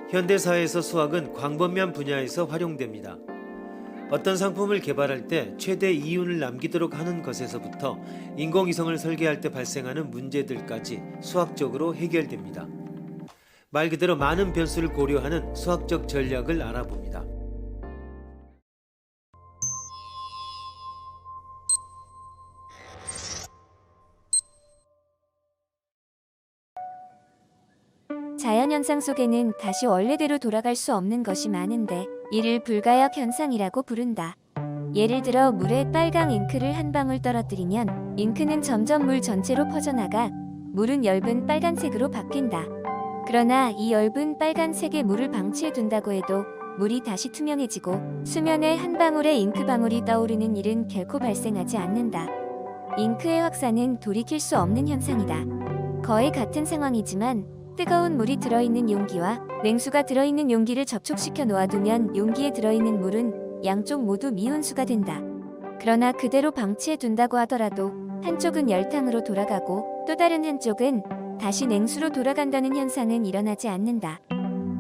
현대사회에서 수학은 광범위한 분야에서 활용됩니다. 어떤 상품을 개발할 때 최대 이윤을 남기도록 하는 것에서부터 인공위성을 설계할 때 발생하는 문제들까지 수학적으로 해결됩니다. 말 그대로 많은 변수를 고려하는 수학적 전략을 알아봅니다. 자연현상 속에는 다시 원래대로 돌아갈 수 없는 것이 많은데 이를 불가역 현상이라고 부른다. 예를 들어 물에 빨강 잉크를 한 방울 떨어뜨리면 잉크는 점점 물 전체로 퍼져나가 물은 엷은 빨간색으로 바뀐다. 그러나 이 엷은 빨간색의 물을 방치해 둔다고 해도 물이 다시 투명해지고 수면에 한 방울의 잉크 방울이 떠오르는 일은 결코 발생하지 않는다. 잉크의 확산은 돌이킬 수 없는 현상이다. 거의 같은 상황이지만 뜨거운 물이 들어있는 용기와 냉수가 들어있는 용기를 접촉시켜 놓아두면 용기에 들어있는 물은 양쪽 모두 미온수가 된다. 그러나 그대로 방치해 둔다고 하더라도 한쪽은 열탕으로 돌아가고 또 다른 한쪽은 다시 냉수로 돌아간다는 현상은 일어나지 않는다.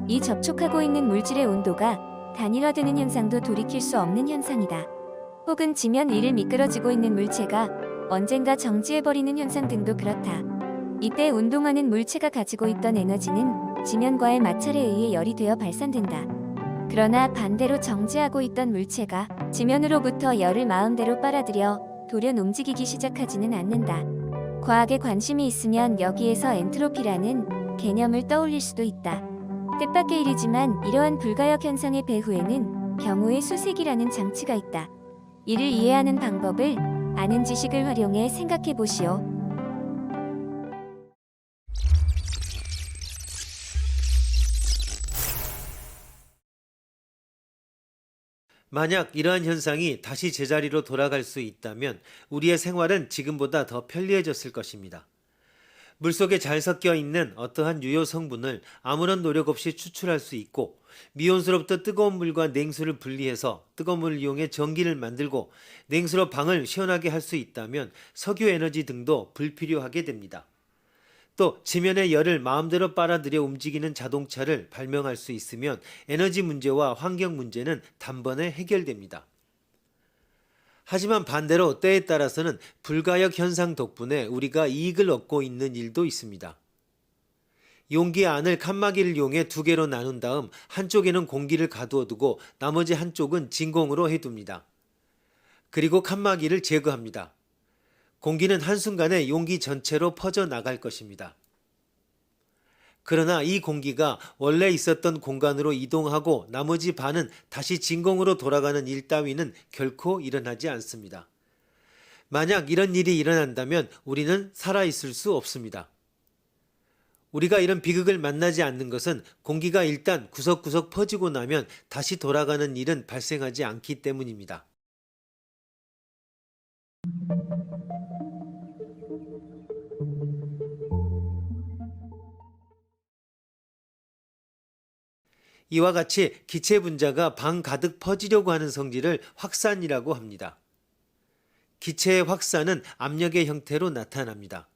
이 접촉하고 있는 물질의 온도가 단일화되는 현상도 돌이킬 수 없는 현상이다. 혹은 지면 위를 미끄러지고 있는 물체가 언젠가 정지해버리는 현상 등도 그렇다. 이때 운동하는 물체가 가지고 있던 에너지는 지면과의 마찰에 의해 열이 되어 발산된다. 그러나 반대로 정지하고 있던 물체가 지면으로부터 열을 마음대로 빨아들여 돌연 움직이기 시작하지는 않는다. 과학에 관심이 있으면 여기에서 엔트로피라는 개념을 떠올릴 수도 있다. 뜻밖의 일이지만 이러한 불가역 현상의 배후에는 경우의 수색이라는 장치가 있다. 이를 이해하는 방법을 아는 지식을 활용해 생각해 보시오. 만약 이러한 현상이 다시 제자리로 돌아갈 수 있다면 우리의 생활은 지금보다 더 편리해졌을 것입니다. 물속에 잘 섞여 있는 어떠한 유효 성분을 아무런 노력 없이 추출할 수 있고 미온수로부터 뜨거운 물과 냉수를 분리해서 뜨거운 물을 이용해 전기를 만들고 냉수로 방을 시원하게 할 수 있다면 석유 에너지 등도 불필요하게 됩니다. 또 지면의 열을 마음대로 빨아들여 움직이는 자동차를 발명할 수 있으면 에너지 문제와 환경 문제는 단번에 해결됩니다. 하지만 반대로 때에 따라서는 불가역 현상 덕분에 우리가 이익을 얻고 있는 일도 있습니다. 용기 안을 칸막이를 이용해 두 개로 나눈 다음 한쪽에는 공기를 가두어 두고 나머지 한쪽은 진공으로 해둡니다. 그리고 칸막이를 제거합니다. 공기는 한순간에 용기 전체로 퍼져나갈 것입니다. 그러나 이 공기가 원래 있었던 공간으로 이동하고 나머지 반은 다시 진공으로 돌아가는 일 따위는 결코 일어나지 않습니다. 만약 이런 일이 일어난다면 우리는 살아있을 수 없습니다. 우리가 이런 비극을 만나지 않는 것은 공기가 일단 구석구석 퍼지고 나면 다시 돌아가는 일은 발생하지 않기 때문입니다. 이와 같이 기체 분자가 방 가득 퍼지려고 하는 성질을 확산이라고 합니다. 기체의 확산은 압력의 형태로 나타납니다.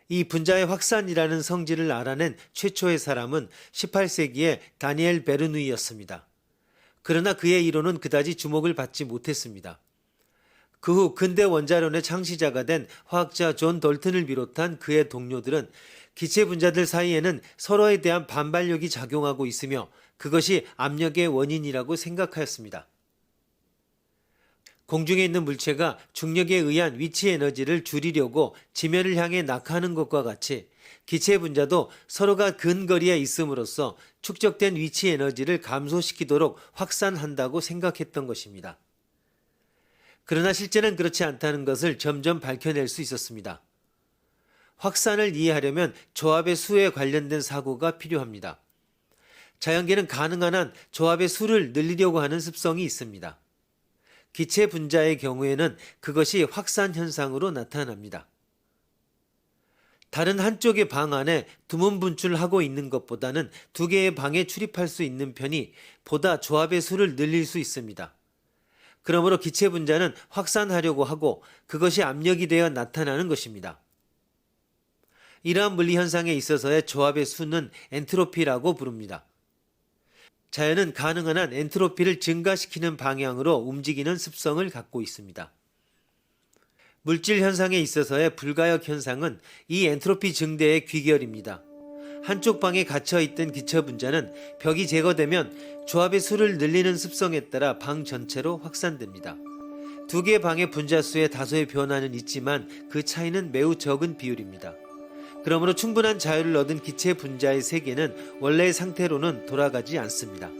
이 분자의 확산이라는 성질을 알아낸 최초의 사람은 18세기의 다니엘 베르누이였습니다. 그러나 그의 이론은 그다지 주목을 받지 못했습니다. 그 후 근대 원자론의 창시자가 된 화학자 존 돌튼을 비롯한 그의 동료들은 기체 분자들 사이에는 서로에 대한 반발력이 작용하고 있으며 그것이 압력의 원인이라고 생각하였습니다. 공중에 있는 물체가 중력에 의한 위치 에너지를 줄이려고 지면을 향해 낙하하는 것과 같이 기체 분자도 서로가 근거리에 있음으로써 축적된 위치 에너지를 감소시키도록 확산한다고 생각했던 것입니다. 그러나 실제는 그렇지 않다는 것을 점점 밝혀낼 수 있었습니다. 확산을 이해하려면 조합의 수에 관련된 사고가 필요합니다. 자연계는 가능한 한 조합의 수를 늘리려고 하는 습성이 있습니다. 기체 분자의 경우에는 그것이 확산 현상으로 나타납니다. 다른 한쪽의 방 안에 두문 분출하고 있는 것보다는 두 개의 방에 출입할 수 있는 편이 보다 조합의 수를 늘릴 수 있습니다. 그러므로 기체 분자는 확산하려고 하고 그것이 압력이 되어 나타나는 것입니다. 이러한 물리 현상에 있어서의 조합의 수는 엔트로피라고 부릅니다. 자연은 가능한 한 엔트로피를 증가시키는 방향으로 움직이는 습성을 갖고 있습니다. 물질 현상에 있어서의 불가역 현상은 이 엔트로피 증대의 귀결입니다. 한쪽 방에 갇혀있던 기처 분자는 벽이 제거되면 조합의 수를 늘리는 습성에 따라 방 전체로 확산됩니다. 두 개의 방의 분자 수에 다소의 변화는 있지만 그 차이는 매우 적은 비율입니다. 그러므로 충분한 자유를 얻은 기체 분자의 세계는 원래의 상태로는 돌아가지 않습니다.